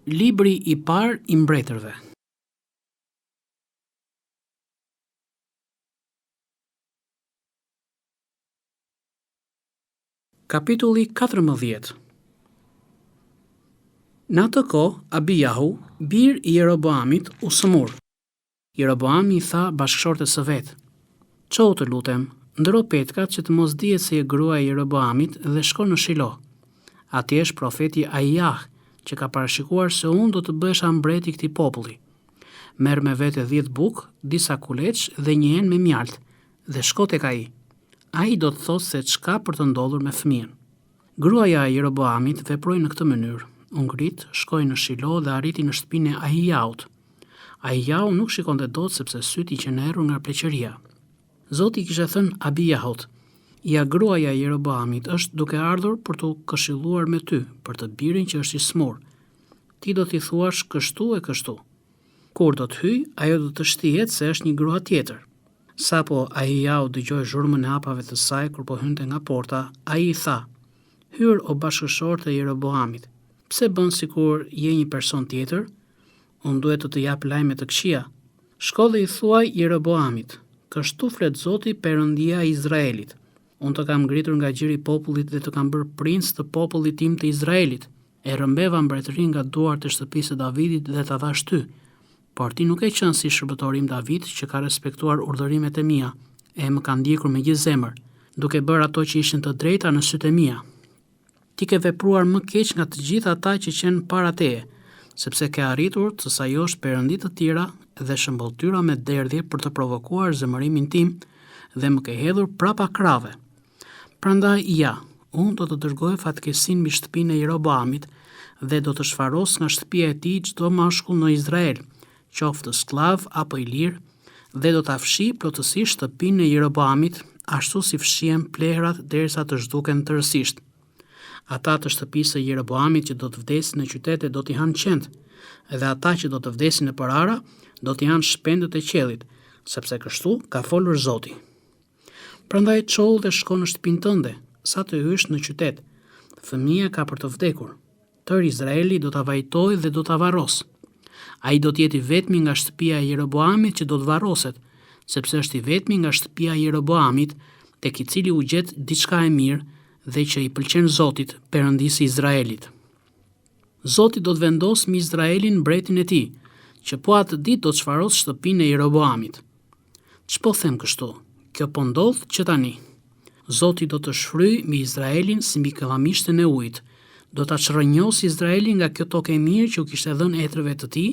Libri I parë I mbretërve. Kapitulli 14. Në atë kohë, Abijahu, bir I Jeroboamit, u sëmur. Jeroboami I tha bashkëshortes së vet: "Ço të lutem, ndro petkat që të mos dihet se je gruaja e Jeroboamit dhe shko në Shilo. Atje është profeti Ahijah, që ka parashikuar se unë do të bëhesha mbreti I këtij populli. Merr me vete 10 bukë, disa kuleç dhe një enë me mjalt, dhe shko tek ai. Ai do të thotë se çka për të ndodhur me fëmijën." Gruaja e Jeroboamit veproi në këtë mënyrë. U ngrit, shkoi në Shilo dhe arriti në shtëpinë e Ahijahut. Ahijahu nuk shikonte dot sepse syt I qenë errur nga pleqëria. Zoti I kishte thënë Abijahut: "Ja gruaja e Jeroboamit është duke ardhur për të këshilluar me ty për të birin që është I smur. Ti do t'i thuash kështu e kështu. Kur do të hyj, ajo do të shtihet se është një grua tjetër." Sapo Ahijahu dëgjoi zhurmën e hapave të saj kur po hynte nga porta, ai I tha: "Hyr o bashkëshorte e Jeroboamit. Pse bën sikur je një person tjetër? Unë duhet të jap lajme të këqija. Shko dhe I thuaj Jeroboamit: Kështu flet Zoti, Perëndia e Izraelit. Unë të kam ngritur nga gjiri I popullit dhe të kam bërë princ të popullit tim të Izraelit. E rëmbeva mbretërinë nga duart e shtëpisë së Davidit dhe ta dhash ty. Por ti nuk e qenë si shërbëtori im David, që ka respektuar urdhërimet e mia, e më ka ndjekur me gjithë zemër, duke bërë ato që ishin të drejta në sytë e mia. Ti ke vepruar më keq nga të gjithë ata që qenë para teje, sepse ke arritur të sajosh perëndi të tjera dhe shëmbulltyra me derdhje për të provokuar zemërimin tim dhe më ke hedhur prapa krave. Prandaj ja, unë do të dërgoj fatkeqësinë mbi shtëpinë e Jeroboamit dhe do të shfaros nga shtëpia e tij çdo mashkull në Izrael, qoftë sklav apo I lirë, dhe do ta fshi plotësisht shtëpinë e Jeroboamit, ashtu si fshihen plehrat derisa të zhduken tërësisht. Ata të shtëpisë së Jeroboamit që do të vdesin në qytete do t'i hanë qend, dhe ata që do të vdesin në përara do t'i hanë shpendët e qellit, sepse kështu ka folur Zoti. Prandaj çol dhe shko në shtëpinë tënde, sa të hysh në qytet. Fëmia ka për të vdekur. Tërë Izraeli do ta vajtojë dhe do ta varros. Ai do të jetë I vetmi nga shtëpia e Jeroboamit që do të varroset, sepse është I vetmi nga shtëpia e Jeroboamit tek I cili u gjet diçka e mirë dhe që I pëlqen Zotit, Perëndisë I Izraelit. Zoti do të vendos mbi Izraelin mbretin e tij, që po atë ditë do të çfaros shtëpinë e Jeroboamit. Ç'po them kështu? Kjo po ndodh që tani. Zoti do të shfryj mbi Izraelin si mbi kallamishten e ujit. Do ta çrrënjosë Izraelin nga kjo tokë e mirë që u kishte dhënë etrëve të tij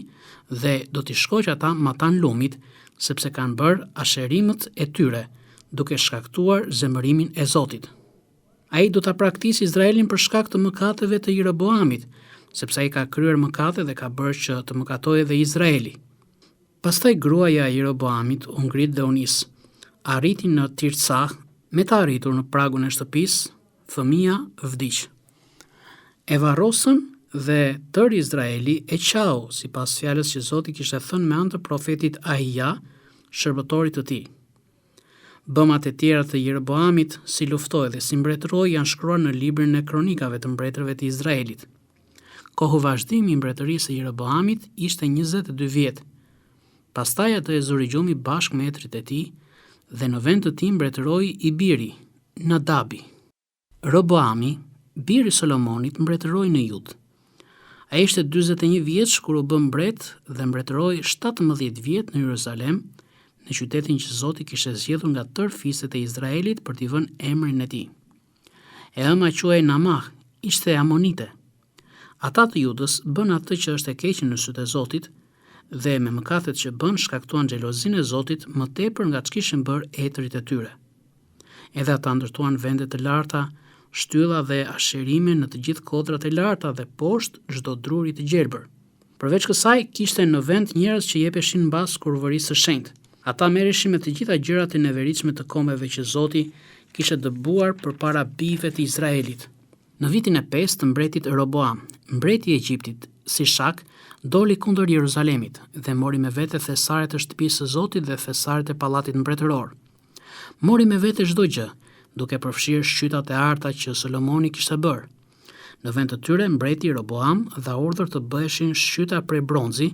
dhe do t'i shkoqë ata matan lumit, sepse kanë bërë asherimet e tyre, duke shkaktuar zemërimin e Zotit. Ai do ta praktikojë Izraelin për shkak të mëkateve të Jeroboamit, sepse ai ka kryer mëkate dhe ka bërë që të mëkatojë edhe Izraeli. Pastaj gruaja e Jeroboamit u ngrit dhe u nis. Arriti në Tirsa, me të arritur në pragun e shtëpisë, fëmia vdiq. E varrosën dhe tërë Izraeli e qau sipas fjalës që Zoti kishte thënë me anë të profetit Ahija, shërbëtorit të tij. Bëmat e tjera të Jeroboamit, si luftoi dhe si mbretëroi, janë shkruar në librin e kronikave të mbretërve të Izraelit. Kohu vazhdimi I mbretërisë së Jeroboamit ishte 22 vjet. Pastaj atë e zuri gjumi bashkë me etrit e tij dhe në vend të tij mbretëroi I biri, Nadabi. Roboami, biri I Solomonit, mbretëroi në Judë. Ai ishte 41 vjeç kur u bë mbret dhe mbretëroi 17 vjet në Jeruzalem, në qytetin që Zoti kishte zgjedhur nga tërë fiset e Izraelit për t'i vënë emrin e tij. E ëma quhej Namah, ishte amonite. Ata të Judës bën atë që është e keqe në sytë e Zotit dhe me mëkatet që bën shkaktuan xhelozinë e Zotit më tepër nga ç'kishin bërë etrit e tyre. Edhe ata ndërtuan vende të larta, shtylla dhe asherime në të gjithë kodrat e larta dhe poshtë çdo druri të gjelbër. Përveç kësaj kishte në vend njerëz që jepeshin mbas kurvërisë së shenjtë. Ata merreshin me të gjitha gjërat e neveritshme të kombeve që Zoti kishte dëbuar përpara bijve të Izraelit. Në vitin e 5 të mbretit Roboam, mbreti I Egjiptit, Sishak, doli kundër Jeruzalemit dhe mori me vete thesaret e shtëpisë së Zotit dhe thesaret e pallatit mbretëror. Mori me vete çdo gjë, duke përfshirë shqytat e arta që Solomoni kishte bërë. Në vend të tyre, mbreti Jeroboam dha urdhër të bëheshin shqyta prej bronzi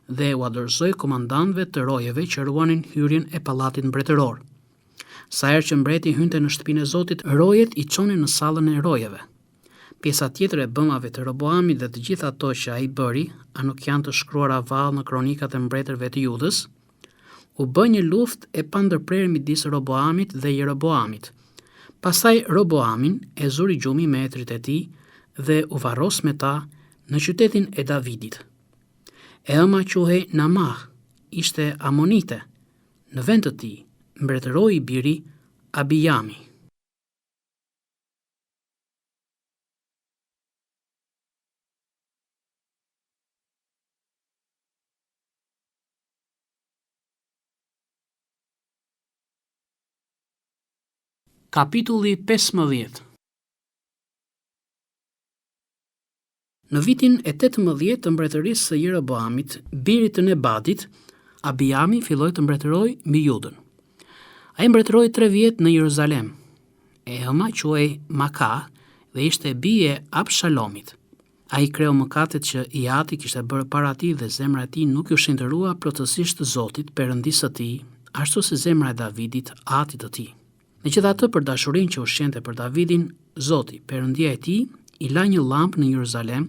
dhe u dorëzoi komandantëve të rojeve që ruanin hyrjen e pallatit mbretëror. Sa herë që mbreti hynte në shtëpinë e Zotit, rojet i çonin në sallën e rojeve. Pjesa tjetër e bëmave të Jeroboamit dhe të gjitha ato që ai bëri, a nuk janë të shkruara vallë në kronikat e mbretërve të Judës? U bë një luftë e pandërprerë midis Roboamit dhe Jeroboamit. Pastaj Roboamin e zuri gjumi me etrit e tij dhe u varros me ta në qytetin e Davidit. Ema quhej Namah, ishte amonite. Në vend të tij mbretëroi i biri Abijami. Kapitulli 15. Në vitin e 18 të mbretërisë së Jeroboamit, birit të Nebatit, Abijami filloi të mbretërojë mbi Judën. Ai mbretëroi 3 vjet në Jeruzalem. Ema quhej Maka dhe ishte bie e Abshalomit. Ai kreu mëkatet që Iati kishte bërë para tij dhe zemra e tij nuk u shëndërua plotësisht Zotit, Perëndisë së tij, ashtu si zemra e Davidit, atit të tij. Megjithatë, për dashurinë që ushqente për Davidin, Zoti, Perëndia e tij, i la një llampë në Jeruzalem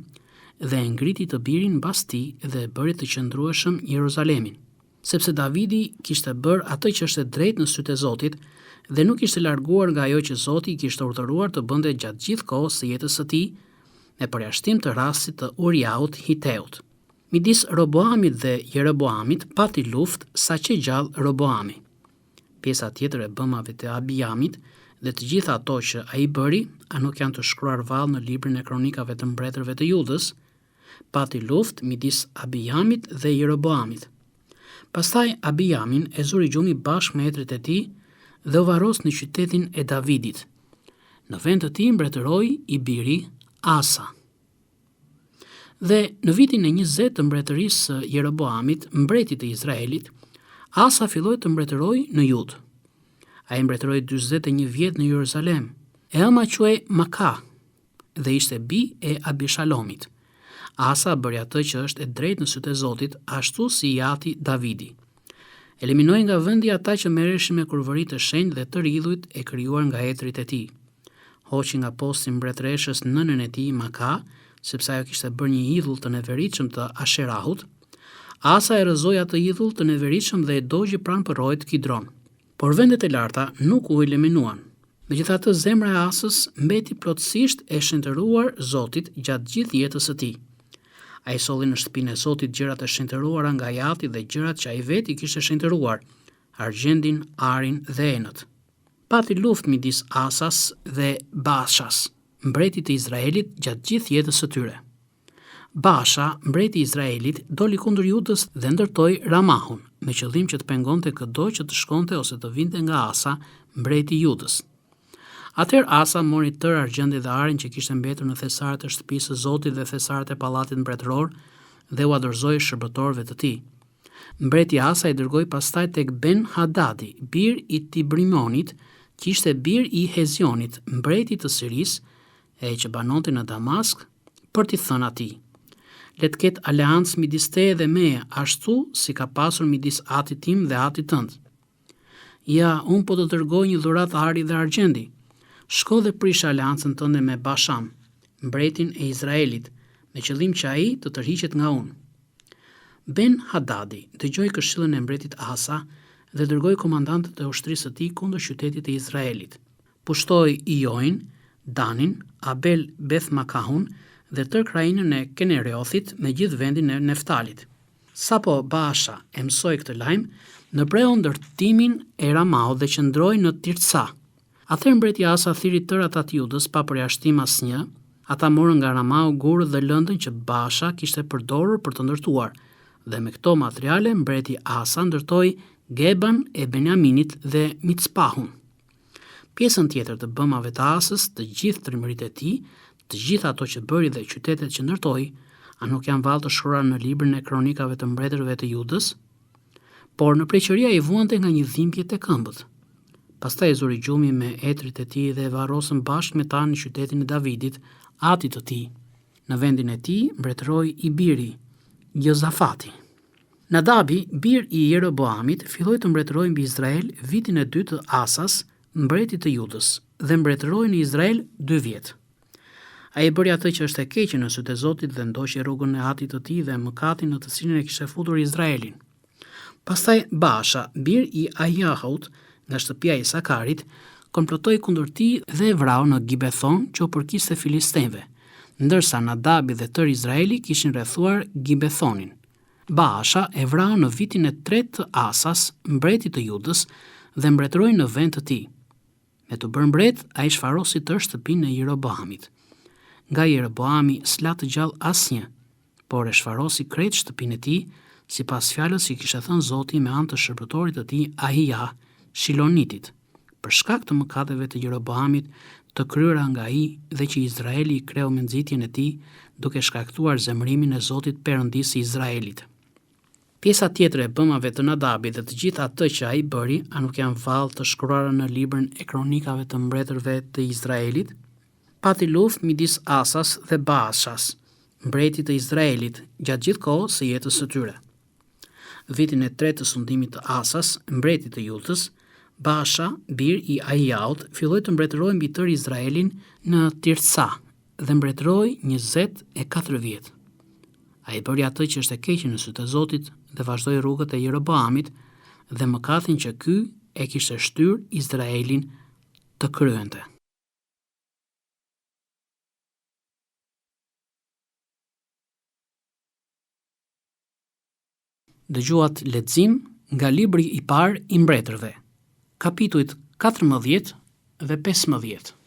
dhe e ngriti të birin mbas tij dhe e bëri të qëndrueshëm Jeruzalemin, sepse Davidi kishte bërë atë që ishte drejt në sytë e Zotit dhe nuk ishte larguar nga ajo që Zoti i kishte urdhëruar të bënte gjatë gjithë kohës së jetës së tij, me përjashtim të rastit të Uriaut Hiteut. Midis Roboamit dhe Jeroboamit pati luftë saqë gjallë Roboami. Pjesa tjetër e bëmave të Abijamit dhe të gjitha ato që ai bëri, a nuk janë të shkruar vallë në librin e kronikave të mbretërve të Judës, pati luftë midis Abijamit dhe Jeroboamit. Pastaj Abijamin e zuri gjumi bashkë me etrit e tij dhe u varros në qytetin e Davidit. Në vend të tij mbretëroi i biri Asa. Dhe në vitin e 20 të mbretërisë së Jeroboamit, mbretit të Izraelit, Asa filloi të mbretërojë në Judë. Ai mbretëroi 41 vjet në Jeruzalem. Ema quhej Maka dhe ishte bi e Abishalomit. Asa bëri atë që është e drejtë në sytë e Zotit, ashtu si Iati Davidi. Eliminoi nga vendi ata që merreshin me kurvëri të shenjtë dhe të rridhujt e krijuar nga etrit e tij. Hoqi nga posti mbretëreshës nënën e tij Maka, sepse ajo kishte bërë një idhull të neveritshëm të Asherahut. Asa e rrëzoi atë idhull të neveritshëm dhe e dogji pranë përrojit Kidron. Por vendet e larta nuk u eliminuan. Megjithatë, zemra e Asës mbeti plotësisht e shenjtëruar Zotit gjatë gjithë jetës së tij. Ai solli në shtëpinë e Zotit gjërat e shenjtëruara nga Iati dhe gjërat që ai vetë i kishte shenjtëruar, argjendin, arin dhe enët. Pati luftë midis Asas dhe Bashas, mbretit të Izraelit gjatë gjithë jetës së tyre. Basha, mbreti i Izraelit, doli kundër Judës dhe ndërtoi Ramahun, me qëllim që të pengonte çdo që të shkonte ose të vinte nga Asa, mbreti i Judës. Atëherë Asa mori tërë argjendin dhe arin që kishte mbetur në thesaret e shtëpisë së Zotit dhe thesaret e pallatit mbretëror dhe u dorëzoi shërbëtorëve të tij. Mbreti Asa i dërgoi pastaj tek Ben Hadadi, bir i Tibrimonit, që ishte bir i Hezionit, mbreti të Sirisë, e që banonte në Damask, për t'i thënë atij: le të ketë aleancë midis teje dhe meje, ashtu si ka pasur midis atit tim dhe atit tënd. Ja, unë po të dërgoj një dhuratë ari dhe argjendi. Shko dhe prish aleancën tënde me Basham, mbretin e Izraelit, me qëllim që ai të tërhiqet nga unë. Ben Hadadi dëgjoi këshillën e mbretit Asa dhe dërgoi komandantët e ushtrisë së tij kundër qytetit të Izraelit. Pushtoi Ioin, Danin, Abel Beth Makahun dhe tërë krajinën e Kenereothit me gjithë vendin e Neftalit. Sapo Basha e mësoi këtë lajm, ndërpreu ndërtimin e Ramaut dhe qëndroi në Tirsa. Atëherë mbreti Asa thiri tërë ata të Judës pa përjashtim asnjë. Ata morën nga Ramau gurë dhe lëndën që Basha kishte përdorur për të ndërtuar, dhe me këto materiale mbreti Asa ndërtoi Geban e Benjaminit dhe Micpahun. Pjesën tjetër të bëmave të Asës, të gjithë trimëritë e tij, të gjitha ato që bëri dhe qytetet që ndërtoi, a nuk janë vallë të shkruar në librin e kronikave të mbretërve të Judës? Por në preqëria i vuante nga një dhimbje te këmbët. Pastaj zuri gjumi me etrit e tij dhe e varrosën bashkë me ta në qytetin e Davidit, atit të tij. Në vendin e tij mbretëroi i biri, Jozafati. Nadabi, bir i Jeroboamit, filloi të mbretërojë mbi Izrael vitin e 2 të Asas, mbretit të Judës, dhe mbretëroi në Izrael 2 vjet. Ai bëri atë që është e keqe në sytë e Zotit dhe ndoqi rrugën e atit të tij dhe mëkatin në të cilin e kishte futur Izraelin. Pastaj Baasha, bir i Ajahut, nga shtëpia e Isakarit, komplotoi kundër tij dhe e vrau në Gibethon që u përkiste filistejve, ndërsa Nadabi dhe tërë Izraeli kishin rrethuar Gibethonin. Baasha e vrau në vitin e 3 të Asas, mbretit të Judës, dhe mbretëroi në vend të tij. Me të bërë mbret, ai shfarosi tërë shtëpinë e Jeroboamit. Nga Jeroboami s'la të gjallë asnjë, por e shfarosi krejt shtëpinë e tij, sipas fjalës që kishte thënë Zoti me anë të shërbëtorit të tij Ahia, Shilonitit, për shkak të mëkateve të Jeroboamit të kryera nga ai dhe që Izraeli i kreu me nxitjen e tij, duke shkaktuar zemërimin e Zotit Perëndisë i Izraelit. Pjesa tjetër e bëmave të Nadabit dhe të gjithë atë që ai bëri, a nuk janë vallë të shkruara në librin e kronikave të mbretërve të Izraelit? Pati luftë midis Asas dhe Baashas, mbretit të Izraelit, gjatë gjithë kohës së jetës së tyre. Vitin e 3 të sundimit të Asas, mbretit të Judës, Baasha, bir i Ahiaut, filloi të mbretërojë mbi tërë Izraelin në Tirsa dhe mbretëroi 24 vjet. Ai bëri atë që është e keqe në sytë e Zotit dhe vazhdoi rrugët e Jeroboamit dhe mëkatin që ky e kishte shtyrë Izraelin të kryente. Dëgjuat lexim nga libri i parë i mbretërve, kapitujt 14 dhe 15.